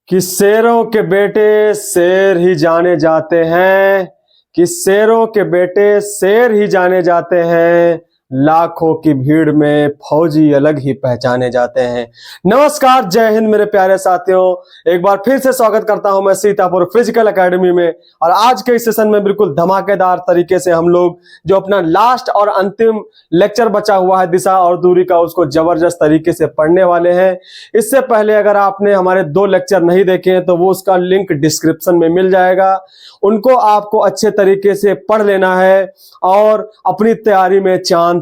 कि शेरों के बेटे शेर ही जाने जाते हैं, कि शेरों के बेटे शेर ही जाने जाते हैं, लाखों की भीड़ में फौजी अलग ही पहचाने जाते हैं। नमस्कार, जय हिंद मेरे प्यारे साथियों। एक बार फिर से स्वागत करता हूं मैं सीतापुर फिजिकल एकेडमी में। और आज के इस सेशन में बिल्कुल धमाकेदार तरीके से हम लोग जो अपना लास्ट और अंतिम लेक्चर बचा हुआ है दिशा और दूरी का, उसको जबरदस्त तरीके से पढ़ने वाले हैं। इससे पहले अगर आपने हमारे 2 लेक्चर नहीं देखे हैं तो वो उसका लिंक डिस्क्रिप्शन में मिल जाएगा, उनको आपको अच्छे तरीके से पढ़ लेना है और अपनी तैयारी में चांद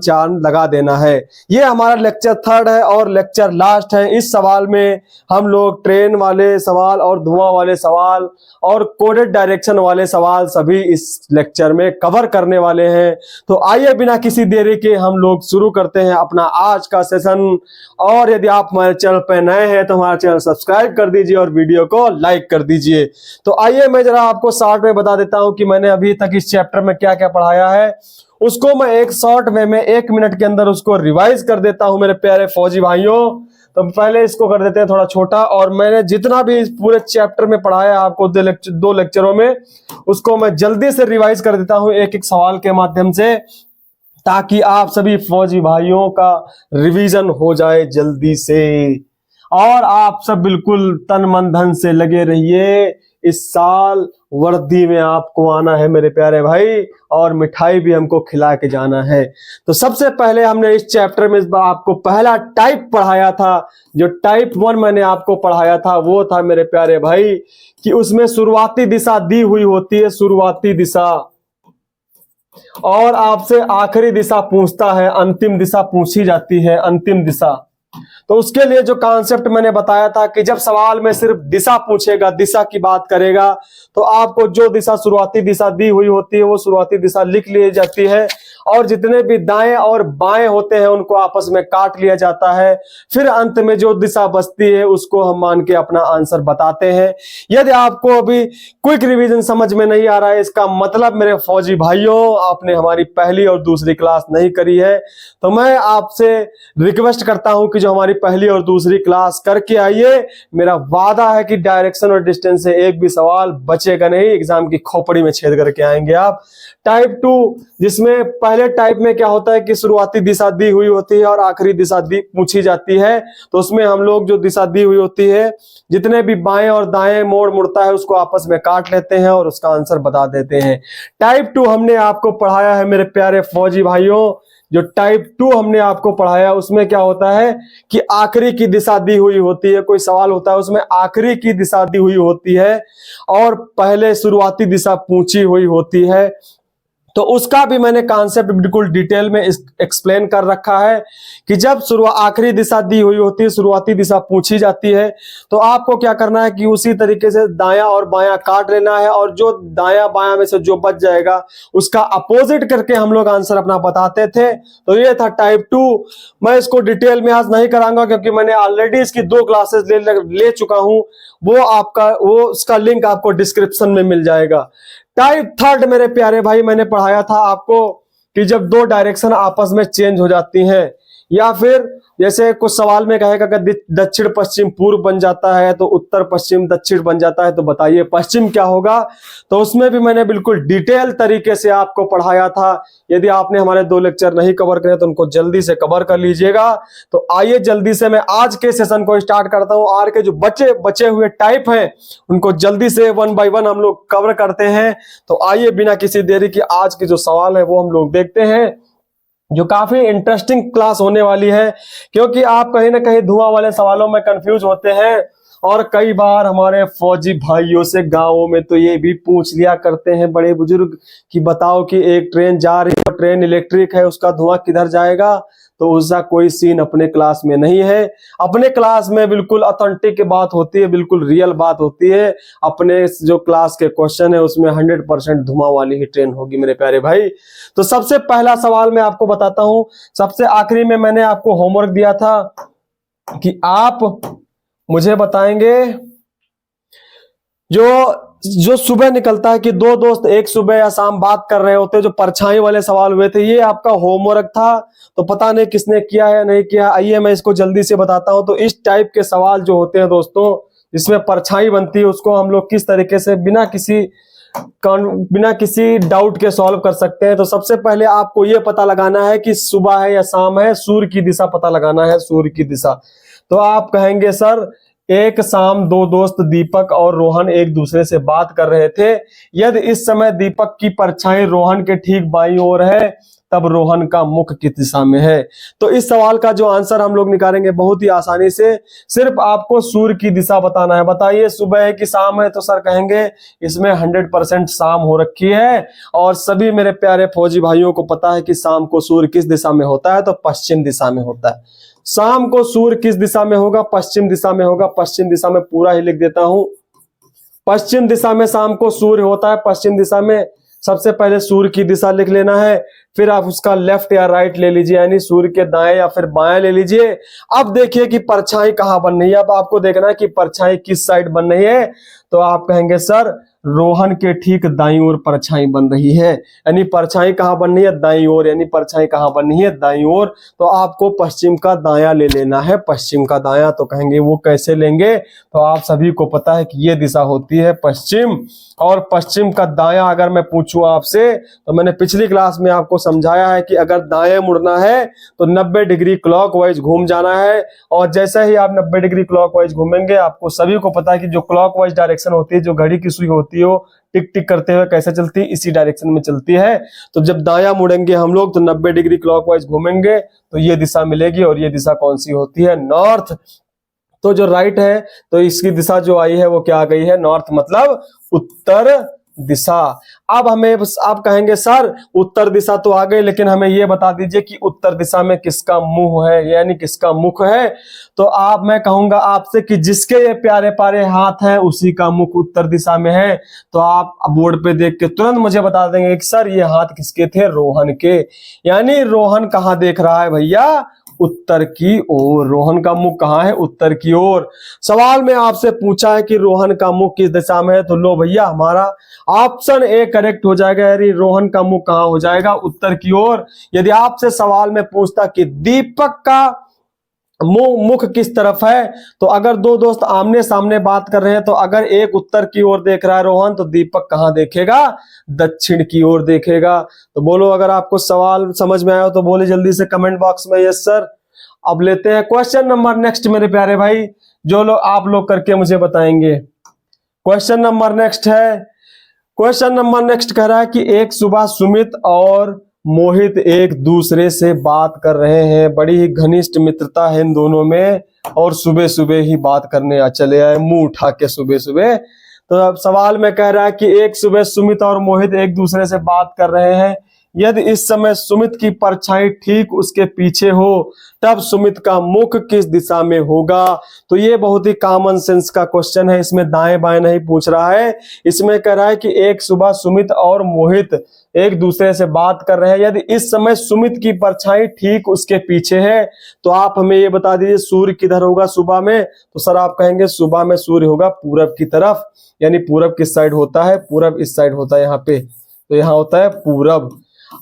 लगा देना है। ये हमारा लेक्चर 3 है और लेक्चर लास्ट है। इस सवाल में हम लोग ट्रेन वाले सवाल और धुआं वाले सवाल और कोडेड डायरेक्शन वाले सवाल सभी इस लेक्चर में कवर करने वाले हैं। तो आइए बिना किसी देरी के हम लोग शुरू करते हैं अपना आज का सेशन। और यदि आप हमारे चैनल पर नए हैं तो हमारा चैनल सब्सक्राइब कर दीजिए और वीडियो को लाइक कर दीजिए। तो आइए मैं जरा आपको शॉर्ट में बता देता हूं कि मैंने अभी तक इस चैप्टर में क्या क्या पढ़ाया है। उसको मैं एक शॉर्ट वे में 1 मिनट के अंदर उसको रिवाइज कर देता हूं मेरे प्यारे फौजी भाइयों। तो पहले इसको कर देते हैं थोड़ा छोटा, और मैंने जितना भी इस पूरे चैप्टर में पढ़ाया आपको 2 लेक्चरों में, उसको मैं जल्दी से रिवाइज कर देता हूं एक एक सवाल के माध्यम से, ताकि आप सभी फौजी भाइयों का रिवीजन हो जाए जल्दी से। और आप सब बिल्कुल तन मन धन से लगे रहिए। इस साल वर्दी में आपको आना है मेरे प्यारे भाई, और मिठाई भी हमको खिला के जाना है। तो सबसे पहले हमने इस चैप्टर में आपको पहला टाइप पढ़ाया था। जो टाइप 1 मैंने आपको पढ़ाया था वो था मेरे प्यारे भाई कि उसमें शुरुआती दिशा दी हुई होती है, शुरुआती दिशा, और आपसे आखिरी दिशा पूछता है, अंतिम दिशा पूछी जाती है, अंतिम दिशा। तो उसके लिए जो कॉन्सेप्ट मैंने बताया था कि जब सवाल में सिर्फ दिशा पूछेगा, दिशा की बात करेगा, तो आपको जो दिशा शुरुआती दिशा दी हुई होती है वो शुरुआती दिशा लिख ली जाती है, और जितने भी दाएं और बाएं होते हैं उनको आपस में काट लिया जाता है। फिर अंत में जो दिशा बचती है उसको हम मान के अपना आंसर बताते हैं। यदि आपको अभी क्विक रिवीजन समझ में नहीं आ रहा है, इसका मतलब मेरे फौजी भाइयों आपने हमारी पहली और दूसरी क्लास नहीं करी है, तो मैं आपसे रिक्वेस्ट करता हूं कि जो हमारी पहली और दूसरी क्लास करके आइए। मेरा वादा है कि डायरेक्शन और डिस्टेंस से एक भी सवाल बचेगा नहीं, एग्जाम की खोपड़ी में छेद करके आएंगे आप। टाइप 2, जिसमें पहले टाइप में क्या होता है कि शुरुआती दिशा दी हुई होती है और आखिरी दिशा पूछी जाती है। तो उसमें हम लोग जो दिशा दी हुई होती है, जितने भी बाएं और दाएं मोड़ मुड़ता है उसको आपस में काट लेते हैं और उसका आंसर बता देते हैं। टाइप 2 हमने आपको पढ़ाया है मेरे प्यारे फौजी भाइयों। जो टाइप 2 हमने आपको पढ़ाया उसमें क्या होता है कि आखिरी की दिशा दी हुई होती है। कोई सवाल होता है उसमें आखिरी की दिशा दी हुई होती है और पहले शुरुआती दिशा पूछी हुई होती है। तो उसका भी मैंने कॉन्सेप्ट बिल्कुल डिटेल में एक्सप्लेन कर रखा है कि जब आखिरी दिशा दी हुई होती है, शुरुआती दिशा पूछी जाती है, तो आपको क्या करना है कि उसी तरीके से दायां और बायां काट लेना है, और जो दायां बायां में से जो बच जाएगा उसका अपोजिट करके हम लोग आंसर अपना बताते थे। तो ये था टाइप 2। मैं इसको डिटेल में आज नहीं कराऊंगा क्योंकि मैंने ऑलरेडी इसकी 2 क्लासेस ले चुका हूं। वो उसका लिंक आपको डिस्क्रिप्शन में मिल जाएगा। टाइप 3 मेरे प्यारे भाई मैंने पढ़ाया था आपको कि जब 2 डायरेक्शन आपस में चेंज हो जाती हैं, या फिर जैसे कुछ सवाल में कहेगा कि दक्षिण पश्चिम पूर्व बन जाता है तो उत्तर पश्चिम दक्षिण बन जाता है, तो बताइए पश्चिम क्या होगा। तो उसमें भी मैंने बिल्कुल डिटेल तरीके से आपको पढ़ाया था। यदि आपने हमारे 2 लेक्चर नहीं कवर करे तो उनको जल्दी से कवर कर लीजिएगा। तो आइए जल्दी से मैं आज के सेशन को स्टार्ट करता हूं। आज के जो बचे हुए टाइप हैं उनको जल्दी से 1 बाय 1 हम लोग कवर करते हैं। तो आइए बिना किसी देरी के आज के जो सवाल है वो हम लोग देखते हैं, जो काफी इंटरेस्टिंग क्लास होने वाली है, क्योंकि आप कहीं ना कहीं धुआं वाले सवालों में कंफ्यूज होते हैं। और कई बार हमारे फौजी भाइयों से गांवों में तो ये भी पूछ लिया करते हैं बड़े बुजुर्ग कि बताओ कि एक ट्रेन जा रही है, ट्रेन इलेक्ट्रिक है, उसका धुआं किधर जाएगा। तो उसका कोई सीन अपने क्लास में नहीं है। अपने क्लास में बिल्कुल ऑथेंटिक बात होती है, बिल्कुल रियल बात होती है। अपने जो क्लास के क्वेश्चन है उसमें 100% धुआं वाली ही ट्रेन होगी मेरे प्यारे भाई। तो सबसे पहला सवाल मैं आपको बताता हूं। सबसे आखिरी में मैंने आपको होमवर्क दिया था कि आप मुझे बताएंगे जो सुबह निकलता है कि 2 दोस्त एक सुबह या शाम बात कर रहे होते हैं, जो परछाई वाले सवाल हुए थे, ये आपका होमवर्क था। तो पता नहीं किसने किया है नहीं किया। आइए मैं इसको जल्दी से बताता हूं। तो इस टाइप के सवाल जो होते हैं दोस्तों, इसमें परछाई बनती है, उसको हम लोग किस तरीके से बिना किसी डाउट के सॉल्व कर सकते हैं। तो सबसे पहले आपको ये पता लगाना है कि सुबह है या शाम है, सूर्य की दिशा पता लगाना है, सूर्य की दिशा। तो आप कहेंगे सर एक शाम दो दोस्त दीपक और रोहन एक दूसरे से बात कर रहे थे, यदि इस समय दीपक की परछाई रोहन के ठीक बाईं ओर है तब रोहन का मुख किस दिशा में है। तो इस सवाल का जो आंसर हम लोग निकालेंगे बहुत ही आसानी से, सिर्फ आपको सूर्य की दिशा बताना है। बताइए सुबह है कि शाम है, तो सर कहेंगे इसमें 100% शाम हो रखी है। और सभी मेरे प्यारे फौजी भाइयों को पता है कि शाम को सूर्य किस दिशा में होता है, तो पश्चिम दिशा में होता है। शाम को सूर्य किस दिशा में होगा, पश्चिम दिशा में होगा। पश्चिम दिशा में पूरा ही लिख देता हूं, पश्चिम दिशा में शाम को सूर्य होता है। पश्चिम दिशा में सबसे पहले सूर्य की दिशा लिख लेना है, फिर आप उसका लेफ्ट या राइट ले लीजिए, यानी सूर्य के दाएं या फिर बाएं ले लीजिए। अब देखिए कि परछाई कहां बन रही है। अब आपको देखना है कि परछाई किस साइड बन रही है। तो आप कहेंगे सर रोहन के ठीक दाईं ओर परछाई बन रही है, यानी परछाई कहां बन रही है, दाईं ओर, यानी परछाई कहां बन रही है, दाईं ओर। तो आपको पश्चिम का दायां ले लेना है, पश्चिम का दायां। तो कहेंगे वो कैसे लेंगे, तो आप सभी को पता है कि ये दिशा होती है पश्चिम। और पश्चिम का दायां अगर मैं पूछूं आपसे, तो मैंने पिछली क्लास में आपको समझाया है कि अगर दाएं मुड़ना है तो 90 डिग्री क्लॉकवाइज घूम जाना है। और जैसे ही आप 90 डिग्री क्लॉकवाइज घूमेंगे, आपको सभी को पता है कि जो क्लॉकवाइज डायरेक्शन होती है, जो घड़ी की सुई होती है, वो टिक टिक करते हुए कैसे चलती है, इसी डायरेक्शन में चलती है। तो जब दायां मुड़ेंगे हम लोग तो 90 डिग्री क्लॉकवाइज घूमेंगे तो ये दिशा मिलेगी। और ये दिशा कौन सी होती है, नॉर्थ। तो जो राइट है, तो इसकी दिशा जो आई है वो क्या आ गई है, नॉर्थ, मतलब उत्तर दिशा। अब हमें आप कहेंगे सर उत्तर दिशा तो आ गई, लेकिन हमें ये बता दीजिए कि उत्तर दिशा में किसका मुंह है, यानी किसका मुख है। तो मैं कहूंगा आपसे कि जिसके ये प्यारे प्यारे हाथ हैं उसी का मुख उत्तर दिशा में है। तो आप बोर्ड पे देख के तुरंत मुझे बता देंगे कि सर ये हाथ किसके थे, रोहन के। यानी रोहन कहां देख रहा है भैया, उत्तर की ओर। रोहन का मुख कहां है, उत्तर की ओर। सवाल में आपसे पूछा है कि रोहन का मुख किस दिशा में है, तो लो भैया हमारा ऑप्शन ए करेक्ट हो जाएगा, यानी रोहन का मुख कहां हो जाएगा, उत्तर की ओर। यदि आपसे सवाल में पूछता कि दीपक का मुख किस तरफ है, तो अगर दो दोस्त आमने सामने बात कर रहे हैं, तो अगर एक उत्तर की ओर देख रहा है रोहन, तो दीपक कहां देखेगा, दक्षिण की ओर देखेगा। तो बोलो अगर आपको सवाल समझ में आया तो बोले जल्दी से कमेंट बॉक्स में यस सर। अब लेते हैं क्वेश्चन नंबर नेक्स्ट मेरे प्यारे भाई, जो लोग आप लोग करके मुझे बताएंगे। क्वेश्चन नंबर नेक्स्ट है, क्वेश्चन नंबर नेक्स्ट कह रहा है कि एक सुबह सुमित और मोहित एक दूसरे से बात कर रहे हैं, बड़ी ही घनिष्ठ मित्रता है इन दोनों में, और सुबह सुबह ही बात करने चले आए, मुंह उठा के सुबह सुबह। तो अब सवाल में कह रहा है कि एक सुबह सुमित और मोहित एक दूसरे से बात कर रहे हैं, यदि इस समय सुमित की परछाई ठीक उसके पीछे हो तब सुमित का मुख किस दिशा में होगा। तो ये बहुत ही कॉमन सेंस का क्वेश्चन है, इसमें दाएं बाएं नहीं पूछ रहा है। इसमें कह रहा है कि एक सुबह सुमित और मोहित एक दूसरे से बात कर रहे हैं, यदि इस समय सुमित की परछाई ठीक उसके पीछे है, तो आप हमें ये बता दीजिए सूर्य किधर होगा सुबह में। तो सर आप कहेंगे सुबह में सूर्य होगा पूरब की तरफ, यानी पूरब किस साइड होता है, पूरब इस साइड होता है यहाँ पे, तो यहाँ होता है पूरब।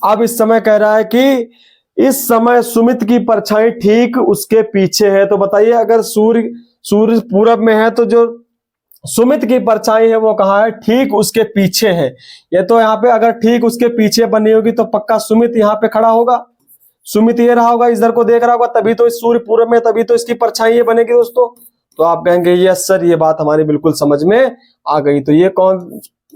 अब इस समय कह रहा है कि इस समय सुमित की परछाई ठीक उसके पीछे है। तो बताइए अगर सूर्य पूरब में है तो जो सुमित की परछाई है वो कहाँ है, ठीक उसके पीछे है। ये तो यहाँ पे अगर ठीक उसके पीछे बनी होगी तो पक्का सुमित यहाँ पे खड़ा होगा, सुमित ये रहा होगा, इधर को देख रहा होगा, तभी तो इस सूर्य पूरब में, तभी तो इसकी परछाई ये बनेगी दोस्तों। तो आप कहेंगे यस सर ये बात हमारी बिल्कुल समझ में आ गई। तो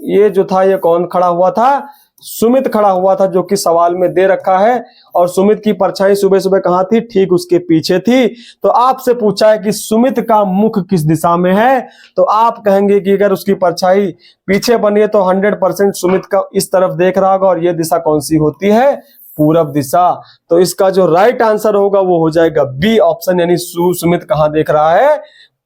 ये जो था ये कौन खड़ा हुआ था, सुमित खड़ा हुआ था, जो कि सवाल में दे रखा है। और सुमित की परछाई सुबह सुबह कहां थी, ठीक उसके पीछे थी। तो आपसे पूछा है कि सुमित का मुख किस दिशा में है, तो आप कहेंगे कि अगर उसकी परछाई पीछे बनी है तो 100% सुमित का इस तरफ देख रहा होगा, और ये दिशा कौन सी होती है, पूरब दिशा। तो इसका जो राइट आंसर होगा वो हो जाएगा बी ऑप्शन, यानी सुमित कहां देख रहा है,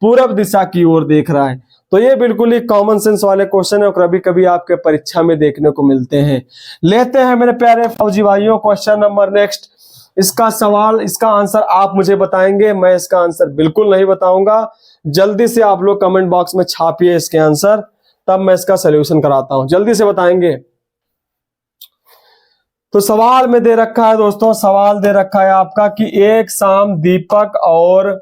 पूरब दिशा की ओर देख रहा है। तो ये बिल्कुल ही कॉमन सेंस वाले क्वेश्चन है और कभी कभी आपके परीक्षा में देखने को मिलते हैं। लेते हैं मेरे प्यारे फौजी भाइयों क्वेश्चन नंबर नेक्स्ट। इसका सवाल, इसका आंसर आप मुझे बताएंगे, मैं इसका आंसर बिल्कुल नहीं बताऊंगा। जल्दी से आप लोग कमेंट बॉक्स में छापिए इसके आंसर, तब मैं इसका सोल्यूशन कराता हूं, जल्दी से बताएंगे। तो सवाल में दे रखा है दोस्तों, सवाल दे रखा है आपका कि एक शाम दीपक और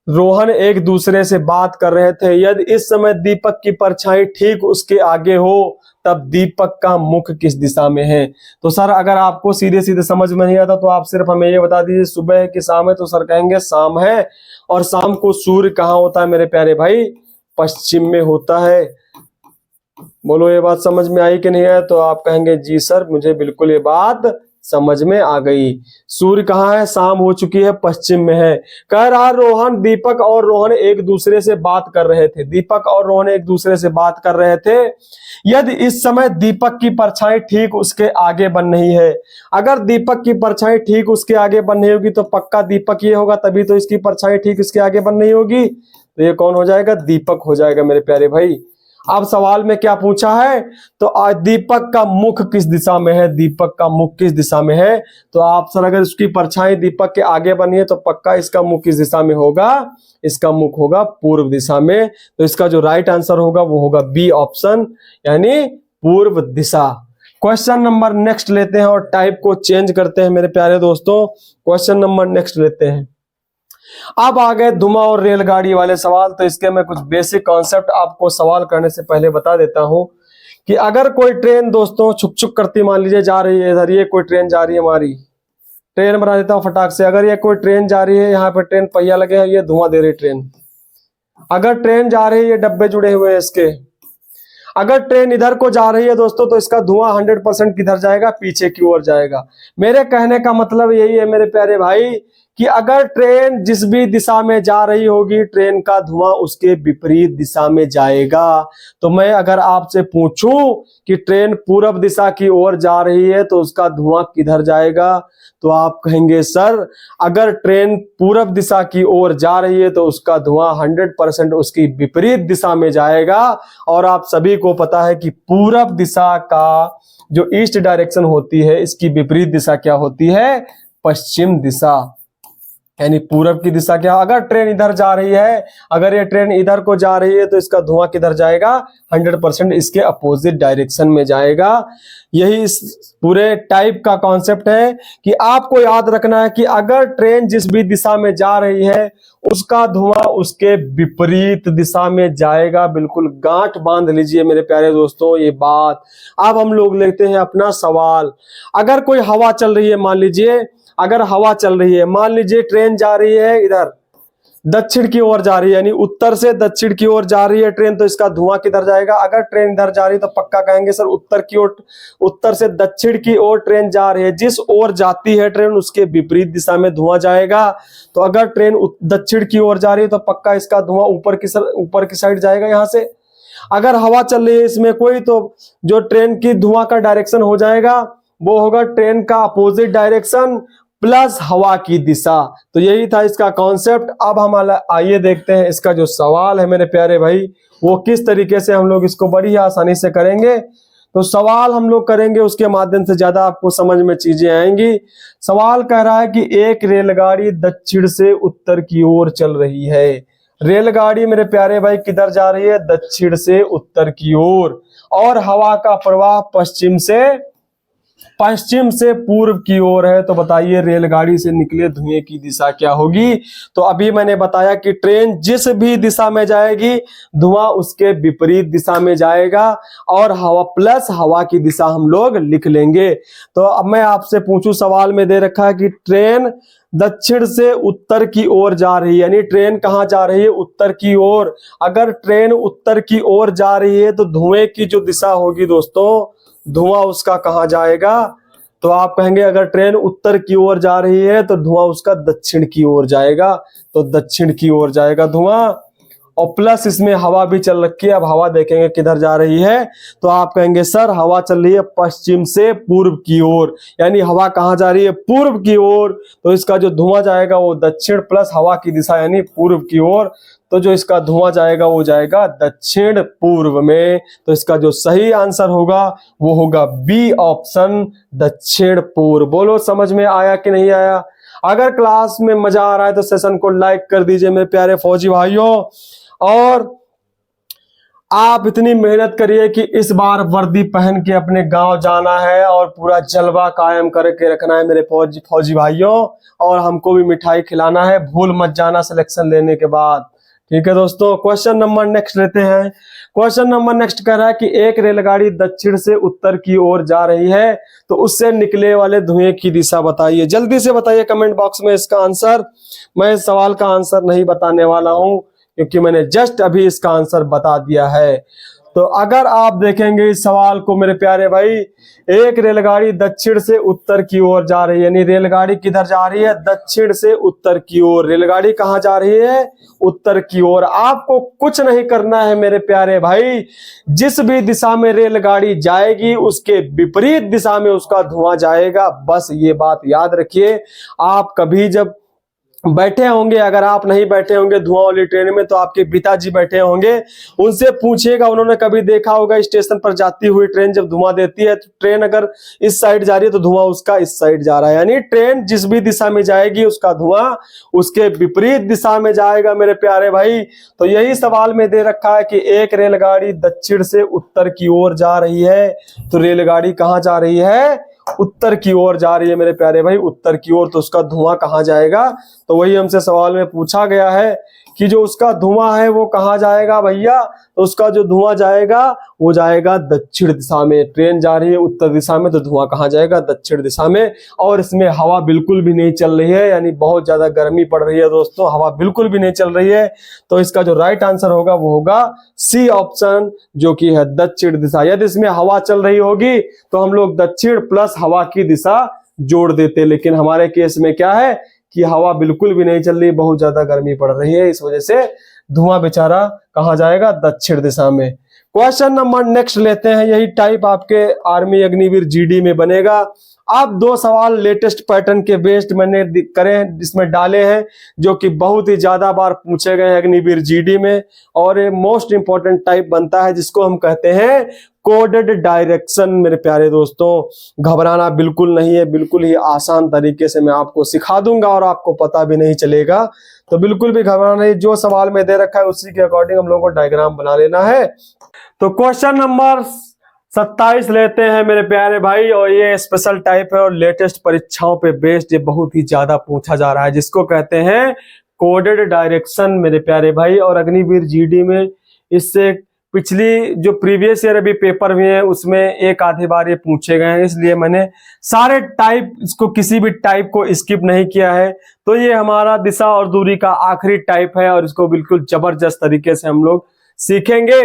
रोहन एक दूसरे से बात कर रहे थे। यदि इस समय दीपक की परछाई ठीक उसके आगे हो तब दीपक का मुख किस दिशा में है। तो सर अगर आपको सीधे सीधे समझ में नहीं आता तो आप सिर्फ हमें ये बता दीजिए सुबह है कि शाम है, तो सर कहेंगे शाम है। और शाम को सूर्य कहाँ होता है मेरे प्यारे भाई? पश्चिम में होता है। बोलो ये बात समझ में आई कि नहीं है? तो आप कहेंगे जी सर मुझे बिल्कुल ये बात समझ में आ गई। सूर्य कहाँ है? शाम हो चुकी है, पश्चिम में है। कह रहा रोहन दीपक और रोहन एक दूसरे से बात कर रहे थे। दीपक और रोहन एक दूसरे से बात कर रहे थे। यदि इस समय दीपक की परछाई ठीक उसके आगे बन रही है। अगर दीपक की परछाई ठीक उसके आगे बन रही होगी तो पक्का दीपक ये होगा, तभी तो इसकी परछाई ठीक इसके आगे बन रही होगी। तो ये कौन हो जाएगा? दीपक हो जाएगा मेरे प्यारे भाई। अब सवाल में क्या पूछा है? तो दीपक का मुख किस दिशा में है? दीपक का मुख किस दिशा में है? तो आप सर अगर उसकी परछाई दीपक के आगे बनी है तो पक्का इसका मुख किस दिशा में होगा? इसका मुख होगा पूर्व दिशा में। तो इसका जो राइट आंसर होगा वो होगा बी ऑप्शन, यानी पूर्व दिशा। क्वेश्चन नंबर नेक्स्ट लेते हैं और टाइप को चेंज करते हैं मेरे प्यारे दोस्तों। क्वेश्चन नंबर नेक्स्ट लेते हैं। अब आ गए धुआं और रेलगाड़ी वाले सवाल। तो इसके मैं कुछ बेसिक कॉन्सेप्ट आपको सवाल करने से पहले बता देता हूं कि अगर कोई ट्रेन दोस्तों छुक छुक करती मान लीजिए जा रही है, इधर ये कोई ट्रेन जा रही है, हमारी ट्रेन बना देता हूं फटाक से। अगर ये कोई ट्रेन जा रही है, यहाँ पे ट्रेन पहिया लगे हैं, ये धुआं दे रही ट्रेन। अगर ट्रेन जा रही है, ये डब्बे जुड़े हुए हैं इसके। अगर ट्रेन इधर को जा रही है दोस्तों तो इसका धुआं 100% किधर जाएगा? पीछे की ओर जाएगा। मेरे कहने का मतलब यही है मेरे प्यारे भाई कि अगर ट्रेन जिस भी दिशा में जा रही होगी ट्रेन का धुआं उसके विपरीत दिशा में जाएगा। तो मैं अगर आपसे पूछूं कि ट्रेन पूर्व दिशा की ओर जा रही है तो उसका धुआं किधर जाएगा? तो आप कहेंगे सर अगर ट्रेन पूर्व दिशा की ओर जा रही है तो उसका धुआं 100% उसकी विपरीत दिशा में जाएगा। और आप सभी को पता है कि पूर्व दिशा का जो ईस्ट डायरेक्शन होती है इसकी विपरीत दिशा क्या होती है? पश्चिम दिशा। यानी पूरब की दिशा क्या? अगर ट्रेन इधर जा रही है, अगर ये ट्रेन इधर को जा रही है तो इसका धुआं किधर जाएगा? 100% इसके अपोजिट डायरेक्शन में जाएगा। यही इस पूरे टाइप का कॉन्सेप्ट है कि आपको याद रखना है कि अगर ट्रेन जिस भी दिशा में जा रही है उसका धुआं उसके विपरीत दिशा में जाएगा। बिल्कुल गांठ बांध लीजिए मेरे प्यारे दोस्तों ये बात। अब हम लोग लेते हैं अपना सवाल। अगर कोई हवा चल रही है, मान लीजिए अगर हवा चल रही है, मान लीजिए ट्रेन जा रही है इधर दक्षिण की ओर जा रही है, यानी उत्तर से दक्षिण की ओर जा रही है ट्रेन, तो इसका धुआं किधर जाएगा? अगर ट्रेन इधर जा रही है तो पक्का कहेंगे सर उत्तर की ओर, उत्तर से दक्षिण की ओर ट्रेन जा रही है, जिस ओर जाती है ट्रेन उसके विपरीत दिशा में धुआं जाएगा। तो अगर ट्रेन दक्षिण की ओर जा रही है तो पक्का इसका धुआं ऊपर की साइड जाएगा यहां से। अगर हवा चल रही है इसमें कोई, तो जो ट्रेन की धुआं का डायरेक्शन हो जाएगा वो होगा ट्रेन का अपोजिट डायरेक्शन प्लस हवा की दिशा। तो यही था इसका कॉन्सेप्ट। अब हम आइए देखते हैं इसका जो सवाल है मेरे प्यारे भाई वो किस तरीके से हम लोग इसको बड़ी आसानी से करेंगे। तो सवाल हम लोग करेंगे उसके माध्यम से ज्यादा आपको समझ में चीजें आएंगी। सवाल कह रहा है कि एक रेलगाड़ी दक्षिण से उत्तर की ओर चल रही है। रेलगाड़ी मेरे प्यारे भाई किधर जा रही है? दक्षिण से उत्तर की ओर। और हवा का प्रवाह पश्चिम से पूर्व की ओर है। तो बताइए रेलगाड़ी से निकले धुएं की दिशा क्या होगी? तो अभी मैंने बताया कि ट्रेन जिस भी दिशा में जाएगी धुआं उसके विपरीत दिशा में जाएगा और हवा प्लस हवा की दिशा हम लोग लिख लेंगे। तो अब मैं आपसे पूछूं, सवाल में दे रखा है कि ट्रेन दक्षिण से उत्तर की ओर जा रही है, यानी ट्रेन कहां जा रही है? उत्तर की ओर। अगर ट्रेन उत्तर की ओर जा रही है तो धुएं की जो दिशा होगी दोस्तों, धुआं उसका कहां जाएगा? तो आप कहेंगे अगर ट्रेन उत्तर की ओर जा रही है तो धुआं उसका दक्षिण की ओर जाएगा। तो दक्षिण की ओर जाएगा धुआं। और प्लस इसमें हवा भी चल रखी है। अब हवा देखेंगे किधर जा रही है। तो आप कहेंगे सर हवा चल रही है पश्चिम से पूर्व की ओर, यानी हवा कहां जा रही है? पूर्व की ओर। तो इसका जो धुआं जाएगा वो दक्षिण प्लस हवा की दिशा यानी पूर्व की ओर। तो जो इसका धुआं जाएगा वो जाएगा दक्षिण पूर्व में। तो इसका जो सही आंसर होगा वो होगा बी ऑप्शन, दक्षिण पूर्व। बोलो समझ में आया कि नहीं आया? अगर क्लास में मजा आ रहा है तो सेशन को लाइक कर दीजिए मेरे प्यारे फौजी भाइयों। और आप इतनी मेहनत करिए कि इस बार वर्दी पहन के अपने गांव जाना है और पूरा जलवा कायम करके रखना है मेरे फौजी भाइयों, और हमको भी मिठाई खिलाना है, भूल मत जाना सिलेक्शन लेने के बाद। ठीक है दोस्तों, क्वेश्चन नंबर नेक्स्ट लेते हैं। क्वेश्चन नंबर नेक्स्ट कह रहा है कि एक रेलगाड़ी दक्षिण से उत्तर की ओर जा रही है, तो उससे निकले वाले धुएं की दिशा बताइए। जल्दी से बताइए कमेंट बॉक्स में इसका आंसर। मैं इस सवाल का आंसर नहीं बताने वाला हूं क्योंकि मैंने जस्ट अभी इसका आंसर बता दिया है। तो अगर आप देखेंगे इस सवाल को मेरे प्यारे भाई, एक रेलगाड़ी दक्षिण से उत्तर की ओर जा रही है, यानी रेलगाड़ी किधर जा रही है? दक्षिण से उत्तर की ओर। रेलगाड़ी कहाँ जा रही है? उत्तर की ओर। आपको कुछ नहीं करना है मेरे प्यारे भाई, जिस भी दिशा में रेलगाड़ी जाएगी उसके विपरीत दिशा में उसका धुआं जाएगा। बस ये बात याद रखिए। आप कभी जब बैठे होंगे, अगर आप नहीं बैठे होंगे धुआं वाली ट्रेन में तो आपके पिताजी बैठे होंगे, उनसे पूछिएगा, उन्होंने कभी देखा होगा स्टेशन पर जाती हुई ट्रेन जब धुआं देती है, तो ट्रेन अगर इस साइड जा रही है तो धुआं उसका इस साइड जा रहा है, यानी ट्रेन जिस भी दिशा में जाएगी उसका धुआं उसके विपरीत दिशा में जाएगा मेरे प्यारे भाई। तो यही सवाल में दे रखा है कि एक रेलगाड़ी दक्षिण से उत्तर की ओर जा रही है, तो रेलगाड़ी कहाँ जा रही है? उत्तर की ओर जा रही है मेरे प्यारे भाई, उत्तर की ओर। तो उसका धुआं कहाँ जाएगा? तो वही हमसे सवाल में पूछा गया है कि जो उसका धुआं है वो कहाँ जाएगा भैया? तो उसका जो धुआं जाएगा वो जाएगा दक्षिण दिशा में। ट्रेन जा रही है उत्तर दिशा में, तो धुआं कहाँ जाएगा? दक्षिण दिशा में। और इसमें हवा बिल्कुल भी नहीं चल रही है, यानी बहुत ज्यादा गर्मी पड़ रही है दोस्तों, हवा बिल्कुल भी नहीं चल रही है। तो इसका जो राइट आंसर होगा वो होगा सी ऑप्शन, जो कि है दक्षिण दिशा। यदि इसमें हवा चल रही होगी तो हम लोग दक्षिण प्लस हवा की दिशा जोड़ देते, लेकिन हमारे केस में क्या है कि हवा बिल्कुल भी नहीं चल रही, बहुत ज्यादा गर्मी पड़ रही है, इस वजह से धुआं बेचारा कहाँ जाएगा? दक्षिण दिशा में। क्वेश्चन नंबर नेक्स्ट लेते हैं। यही टाइप आपके आर्मी अग्निवीर जीडी में बनेगा। आप दो सवाल लेटेस्ट पैटर्न के बेस्ड मैंने करें इसमें डाले हैं, जो कि बहुत ही ज्यादा बार पूछे गए हैं अग्निवीर जीडी में, और ये मोस्ट इंपॉर्टेंट टाइप बनता है जिसको हम कहते हैं कोडेड डायरेक्शन। मेरे प्यारे दोस्तों, घबराना बिल्कुल नहीं है, बिल्कुल ही आसान तरीके से मैं आपको सिखा दूंगा और आपको पता भी नहीं चलेगा, तो बिल्कुल भी घबराना नहीं। जो सवाल में दे रखा है उसी के अकॉर्डिंग हम लोगों को डायग्राम बना लेना है। तो क्वेश्चन नंबर 27 लेते हैं मेरे प्यारे भाई, और ये स्पेशल टाइप है और लेटेस्ट परीक्षाओं पे बेस्ड ये बहुत ही ज्यादा पूछा जा रहा है, जिसको कहते हैं कोडेड डायरेक्शन मेरे प्यारे भाई। और अग्निवीर जीडी में इससे पिछली जो प्रीवियस ईयर अभी पेपर हुए हैं उसमें एक आधी बार ये पूछे गए हैं, इसलिए मैंने सारे टाइप इसको किसी भी टाइप को स्किप नहीं किया है। तो ये हमारा दिशा और दूरी का आखिरी टाइप है और इसको बिल्कुल जबरदस्त तरीके से हम लोग सीखेंगे।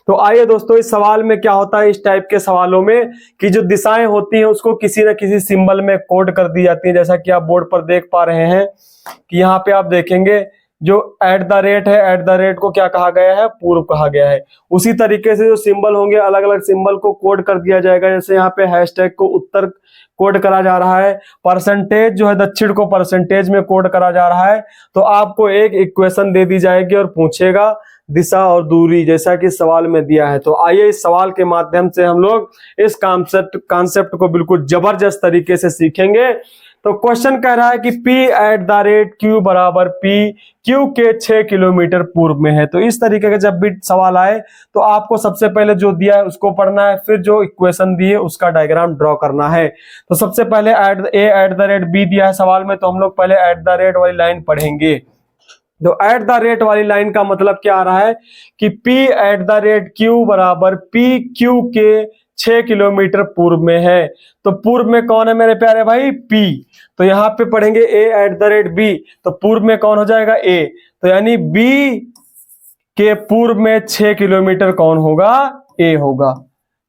तो आइए दोस्तों, इस सवाल में क्या होता है, इस टाइप के सवालों में कि जो दिशाएं होती हैं उसको किसी न किसी सिंबल में कोड कर दी जाती है। जैसा कि आप बोर्ड पर देख पा रहे हैं कि यहाँ पे आप देखेंगे जो एट द रेट है, एट द रेट को क्या कहा गया है? पूर्व कहा गया है। उसी तरीके से जो सिंबल होंगे अलग अलग सिंबल को कोड कर दिया जाएगा। जैसे यहाँ पे हैशटैग को उत्तर कोड करा जा रहा है, परसेंटेज जो है दक्षिण को परसेंटेज में कोड करा जा रहा है। तो आपको एक इक्वेशन दे दी जाएगी और पूछेगा दिशा और दूरी, जैसा कि सवाल में दिया है। तो आइए इस सवाल के माध्यम से हम लोग इस कॉन्सेप्ट को बिल्कुल जबरदस्त तरीके से सीखेंगे। तो क्वेश्चन कह रहा है कि P at the rate Q बराबर P Q के 6 किलोमीटर पूर्व में है। तो इस तरीके का जब भी सवाल आए तो आपको सबसे पहले जो दिया है उसको पढ़ना है, फिर जो इक्वेशन दी है उसका डायग्राम ड्रॉ करना है। तो सबसे पहले एट द रेट B दिया है सवाल में, तो हम लोग पहले एट द रेट वाली लाइन पढ़ेंगे। तो एट द रेट वाली लाइन का मतलब क्या आ रहा है कि P at the rate Q बराबर P Q के 6 किलोमीटर पूर्व में है। तो पूर्व में कौन है मेरे प्यारे भाई? P। तो यहाँ पे पढ़ेंगे A at the rate B, तो पूर्व में कौन हो जाएगा? A। तो यानी B के पूर्व में 6 किलोमीटर कौन होगा? A होगा।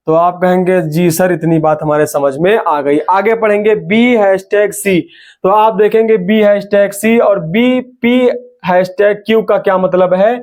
तो आप कहेंगे जी सर इतनी बात हमारे समझ में आ गई। आगे पढ़ेंगे B हैशटैग C। तो आप देखेंगे B हैशटैग C और B P हैशटैग Q का क्या मतलब है?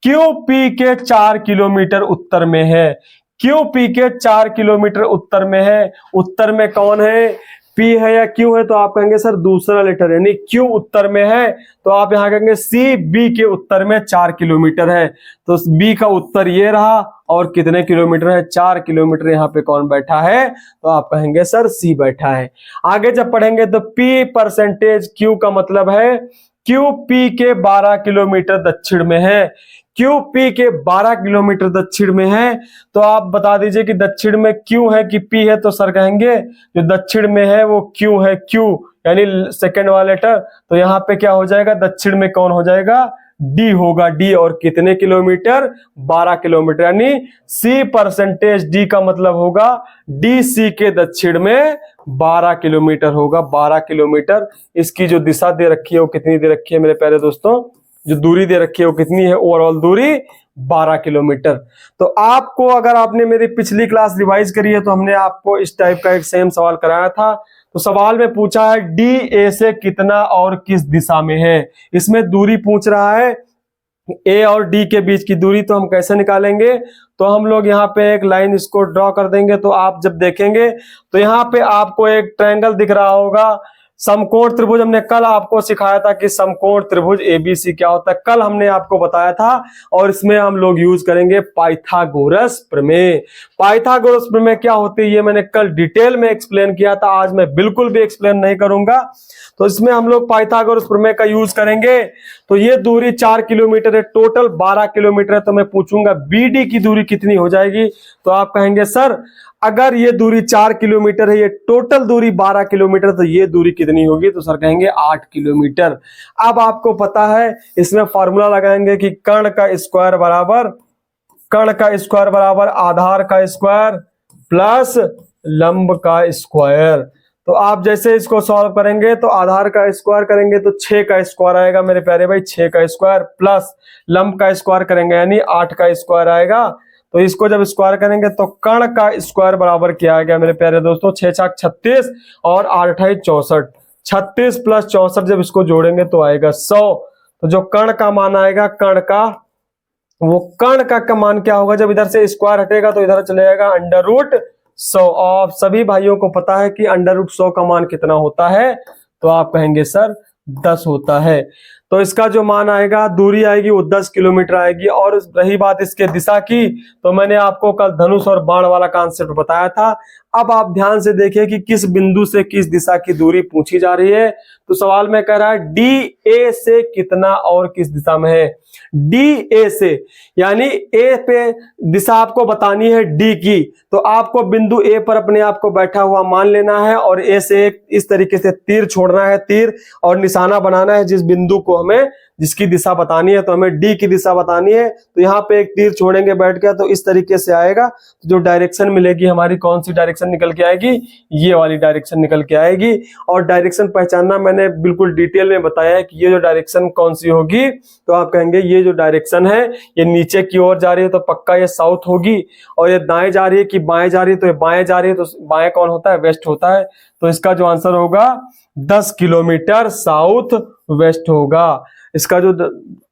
Q P के 4 किलोमीटर उत्तर में है। Q P के 4 किलोमीटर उत्तर में है। उत्तर में कौन है? P है या Q है? तो आप कहेंगे सर दूसरा लेटर, यानी Q उत्तर में है। तो आप यहाँ कहेंगे C B के उत्तर में 4 किलोमीटर है। तो B का उत्तर ये रहा, और कितने किलोमीटर है? 4 किलोमीटर। यहाँ पे कौन बैठा है? तो आप कहेंगे सर C बैठा है। आगे जब पढ़ेंगे तो P परसेंटेज Q का मतलब है Q P के 12 किलोमीटर दक्षिण में है। क्यू पी के 12 किलोमीटर दक्षिण में है। तो आप बता दीजिए कि दक्षिण में क्यू है कि पी है। तो सर कहेंगे जो दक्षिण में है वो क्यू है, क्यू यानी सेकंड वाला लेटर। तो यहाँ पे क्या हो जाएगा, दक्षिण में कौन हो जाएगा, डी होगा, डी। और कितने किलोमीटर, 12 किलोमीटर, यानी सी परसेंटेज डी का मतलब होगा डी सी के दक्षिण में 12 किलोमीटर होगा, 12 किलोमीटर। इसकी जो दिशा दे रखी है वो कितनी दे रखी है मेरे प्यारे दोस्तों, जो दूरी दे रखी है वो कितनी है, ओवरऑल दूरी 12 किलोमीटर। तो आपको अगर आपने मेरी पिछली क्लास रिवाइज करी है तो हमने आपको इस टाइप का एक सेम सवाल कराया था। तो सवाल में पूछा है डी ए से कितना और किस दिशा में है। इसमें दूरी पूछ रहा है, ए और डी के बीच की दूरी। तो हम कैसे निकालेंगे, तो हम लोग यहाँ पे एक लाइन इसको ड्रॉ कर देंगे। तो आप जब देखेंगे तो यहाँ पे आपको एक ट्रायंगल दिख रहा होगा, समकोण त्रिभुज। हमने कल आपको सिखाया था कि समकोण त्रिभुज एबीसी क्या होता है, कल हमने आपको बताया था। और इसमें हम लोग यूज करेंगे पाइथागोरस प्रमेय। पाइथागोरस प्रमेय क्या होती है ये मैंने कल डिटेल में एक्सप्लेन किया था, आज मैं बिल्कुल भी एक्सप्लेन नहीं करूंगा। तो इसमें हम लोग पाइथागोरस प्रमेय का यूज करेंगे। तो ये दूरी 4 किलोमीटर है, टोटल 12 किलोमीटर है। तो मैं पूछूंगा बीडी की दूरी कितनी हो जाएगी। तो आप कहेंगे सर अगर ये दूरी 4 किलोमीटर है, ये टोटल दूरी 12 किलोमीटर, तो ये दूरी कितनी होगी। तो सर कहेंगे 8 किलोमीटर। अब आपको पता है इसमें फॉर्मूला लगाएंगे कि कर्ण का स्क्वायर बराबर आधार का स्क्वायर प्लस लंब का स्क्वायर। तो आप जैसे इसको सॉल्व करेंगे तो आधार का स्क्वायर करेंगे तो 6 का स्क्वायर आएगा मेरे प्यारे भाई, 6 का स्क्वायर प्लस लंब का स्क्वायर करेंगे यानी 8 का स्क्वायर आएगा। तो इसको जब स्क्वायर करेंगे तो कर्ण का स्क्वायर बराबर क्या आ गया मेरे प्यारे दोस्तों, 6 छक 36 और 8 28 64, 36 प्लस 64 जब इसको जोड़ेंगे तो आएगा 100। तो जो कर्ण का मान आएगा, कर्ण का मान क्या होगा, जब इधर से स्क्वायर हटेगा तो इधर चले जाएगा अंडर रूट 100। और सभी भाइयों को पता है कि अंडर रूट 100 का मान कितना होता है। तो आप कहेंगे सर 10 होता है। तो इसका जो मान आएगा, दूरी आएगी वो 10 किलोमीटर आएगी। और रही बात इसके दिशा की, तो मैंने आपको कल धनुष और बाण वाला कॉन्सेप्ट बताया था। अब आप ध्यान से देखिए कि किस बिंदु से किस दिशा की दूरी पूछी जा रही है। तो सवाल में कह रहा है डी ए से कितना और किस दिशा में है। डी ए से यानी ए पे दिशा आपको बतानी है डी की। तो आपको बिंदु ए पर अपने आप को बैठा हुआ मान लेना है और ए से एक इस तरीके से तीर छोड़ना है, तीर और निशाना बनाना है जिस बिंदु को हमें जिसकी दिशा बतानी है। तो हमें डी की दिशा बतानी है, तो यहाँ पे एक तीर छोड़ेंगे बैठ के, तो इस तरीके से आएगा। तो जो डायरेक्शन मिलेगी हमारी, कौन सी डायरेक्शन निकल के आएगी, ये वाली डायरेक्शन निकल के आएगी। और डायरेक्शन पहचानना मैंने बिल्कुल डिटेल में बताया है कि ये जो डायरेक्शन कौन सी होगी। तो आप कहेंगे ये जो डायरेक्शन है ये नीचे की ओर जा रही है तो पक्का ये साउथ होगी, और ये दाएं जा रही है कि बाएं जा रही है, तो ये बाएं जा रही है। तो बाएं कौन होता है, वेस्ट होता है। तो इसका जो आंसर होगा 10 किलोमीटर साउथ वेस्ट होगा। इसका जो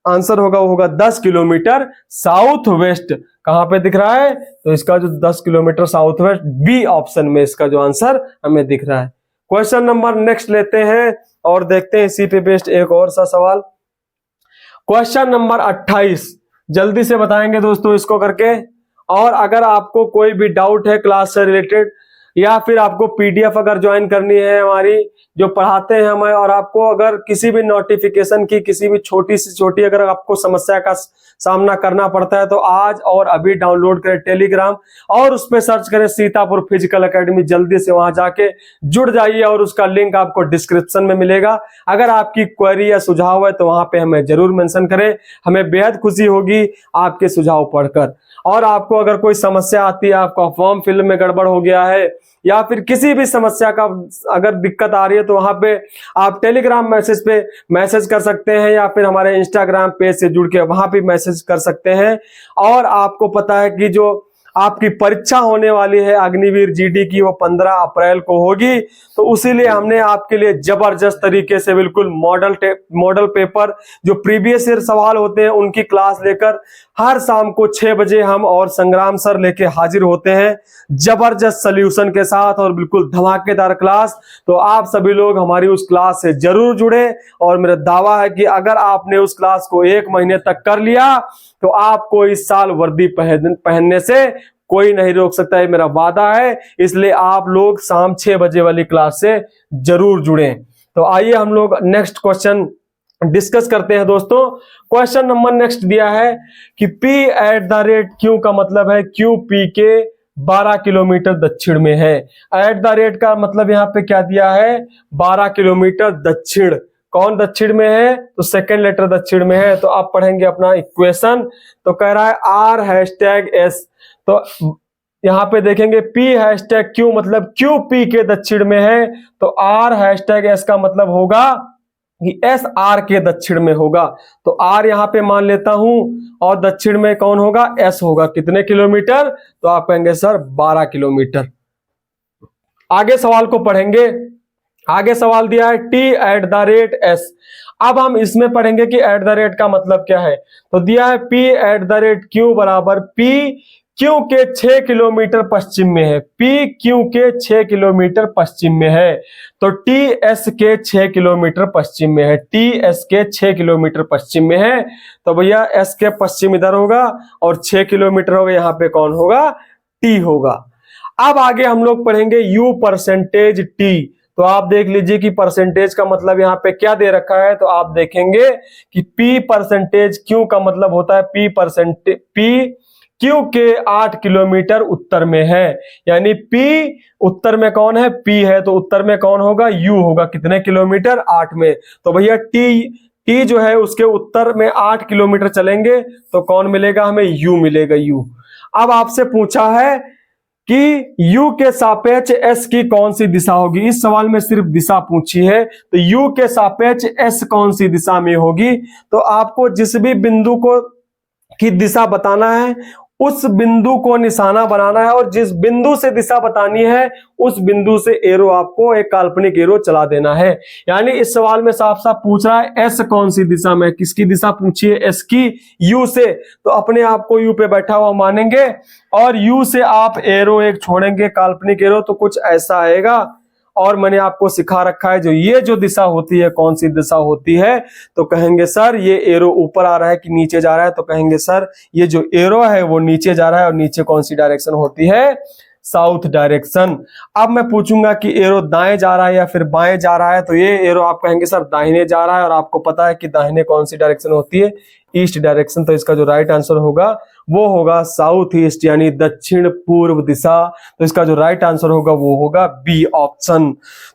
आंसर होगा वो होगा 10 किलोमीटर साउथ वेस्ट। कहां पे दिख रहा है, तो इसका जो 10 kilometre south west, B option में इसका जो आंसर हमें दिख रहा है। क्वेश्चन नंबर नेक्स्ट लेते हैं और देखते हैं इसी पे बेस्ड एक और सा सवाल। क्वेश्चन नंबर 28 जल्दी से बताएंगे दोस्तों इसको करके। और अगर आपको कोई भी डाउट है क्लास से रिलेटेड, या फिर आपको पीडीएफ अगर ज्वाइन करनी है हमारी जो पढ़ाते हैं हमें, और आपको अगर किसी भी नोटिफिकेशन की किसी भी छोटी से छोटी अगर आपको समस्या का सामना करना पड़ता है, तो आज और अभी डाउनलोड करें टेलीग्राम और उस पर सर्च करें सीतापुर फिजिकल एकेडमी। जल्दी से वहां जाके जुड़ जाइए और उसका लिंक आपको डिस्क्रिप्शन में मिलेगा। अगर आपकी क्वेरी या सुझाव है तो वहां पे हमें जरूर मेंशन करें, हमें बेहद खुशी होगी आपके सुझाव पढ़कर। और आपको अगर कोई समस्या आती है, आपका फॉर्म फिल में गड़बड़ हो गया है या फिर किसी भी समस्या का अगर दिक्कत आ रही है, तो वहां पे आप टेलीग्राम मैसेज पे मैसेज कर सकते हैं या फिर हमारे इंस्टाग्राम पेज से जुड़ के वहां भी मैसेज कर सकते हैं। और आपको पता है कि जो आपकी परीक्षा होने वाली है अग्निवीर जीडी की, वो 15 अप्रैल को होगी। तो उसीलिए हमने आपके लिए जबरदस्त तरीके से बिल्कुल मॉडल पेपर जो प्रीवियस ईयर सवाल होते हैं उनकी क्लास लेकर हर शाम को 6 बजे हम और संग्राम सर लेके हाजिर होते हैं जबरदस्त सॉल्यूशन के साथ और बिल्कुल धमाकेदार क्लास। तो आप सभी लोग हमारी उस क्लास से जरूर जुड़े। और मेरा दावा है कि अगर आपने उस क्लास को 1 महीने तक कर लिया तो आपको इस साल वर्दी पहनने से कोई नहीं रोक सकता, है मेरा वादा है। इसलिए आप लोग शाम 6 बजे वाली क्लास से जरूर जुड़ें। तो आइए हम लोग नेक्स्ट क्वेश्चन डिस्कस करते हैं दोस्तों। क्वेश्चन नंबर नेक्स्ट दिया है कि P@Q का मतलब है Q P के 12 किलोमीटर दक्षिण में है। @ का मतलब यहाँ पे क्या दिया है, 12 किलोमीटर दक्षिण। कौन दक्षिण में है, तो सेकेंड लेटर दक्षिण में है। तो आप पढ़ेंगे अपना इक्वेशन। तो कह रहा है R#S, तो यहाँ पे देखेंगे P#Q मतलब Q P के दक्षिण में है, तो R#S का मतलब होगा कि S R के दक्षिण में होगा। तो R यहाँ पे मान लेता हूं, और दक्षिण में कौन होगा, S होगा। कितने किलोमीटर, तो आप कहेंगे सर 12 किलोमीटर। आगे सवाल को पढ़ेंगे। आगे सवाल दिया है T@S। अब हम इसमें पढ़ेंगे कि @ का मतलब क्या है। तो दिया है P@Q बराबर P Q के 6 किलोमीटर पश्चिम में है। P Q के 6 किलोमीटर पश्चिम में है, तो T S के 6 किलोमीटर पश्चिम में है। T S के 6 किलोमीटर पश्चिम में है, तो भैया S के पश्चिम इधर होगा और 6 किलोमीटर होगा, यहाँ पे कौन होगा, T होगा। अब आगे हम लोग पढ़ेंगे U%T। तो आप देख लीजिए कि परसेंटेज का मतलब यहाँ पे क्या दे रखा है। तो आप देखेंगे कि P%Q का मतलब होता है P Q के 8 किलोमीटर उत्तर में है। यानी P उत्तर में कौन है, P है, तो उत्तर में कौन होगा, U होगा। कितने किलोमीटर, 8 में। तो भैया T जो है उसके उत्तर में 8 किलोमीटर चलेंगे तो कौन मिलेगा हमें, U मिलेगा, U। अब आपसे पूछा है कि U के सापेक्ष S की कौन सी दिशा होगी। इस सवाल में सिर्फ दिशा पूछी है, तो U के सापेक्ष S कौन सी दिशा में होगी। तो आपको जिस भी बिंदु को की दिशा बताना है, उस बिंदु को निशाना बनाना है, और जिस बिंदु से दिशा बतानी है उस बिंदु से एरो, आपको एक काल्पनिक एरो चला देना है। यानी इस सवाल में साफ साफ पूछ रहा है S कौन सी दिशा में, किसकी दिशा पूछी है, S की, U से। तो अपने आप को U पे बैठा हुआ मानेंगे, और U से आप एरो एक छोड़ेंगे, काल्पनिक एरो, तो कुछ ऐसा आएगा। और मैंने आपको सिखा रखा है जो ये जो दिशा होती है, कौन सी दिशा होती है, तो कहेंगे सर ये एरो ऊपर आ रहा है कि नीचे जा रहा है, तो कहेंगे सर ये जो एरो है वो नीचे जा रहा है, और नीचे कौन सी डायरेक्शन होती है, साउथ डायरेक्शन। अब मैं पूछूंगा कि एरो दाएं जा रहा है या फिर बाएं जा रहा है, तो ये एरो आप कहेंगे सर दाहिने जा रहा है, और आपको पता है कि दाहिने कौन सी डायरेक्शन होती है, ईस्ट डायरेक्शन। तो इसका जो राइट आंसर होगा वो होगा साउथ ईस्ट, यानी दक्षिण पूर्व दिशा। तो इसका जो राइट आंसर होगा वो होगा बी ऑप्शन।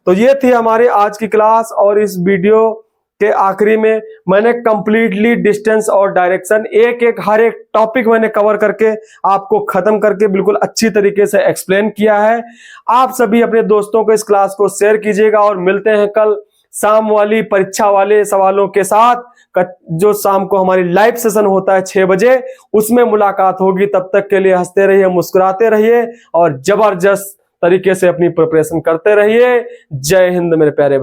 तो ये थी हमारी आज की क्लास, और इस वीडियो के आखिरी में मैंने कंप्लीटली डिस्टेंस और डायरेक्शन हर एक टॉपिक मैंने कवर करके आपको खत्म करके बिल्कुल अच्छी तरीके से एक्सप्लेन किया है। आप सभी अपने दोस्तों को इस क्लास को शेयर कीजिएगा, और मिलते हैं कल शाम वाली परीक्षा वाले सवालों के साथ, जो शाम को हमारी लाइव सेशन होता है 6 बजे, उसमें मुलाकात होगी। तब तक के लिए हंसते रहिए, मुस्कुराते रहिए, और जबरदस्त तरीके से अपनी प्रिपरेशन करते रहिए। जय हिंद मेरे प्यारे।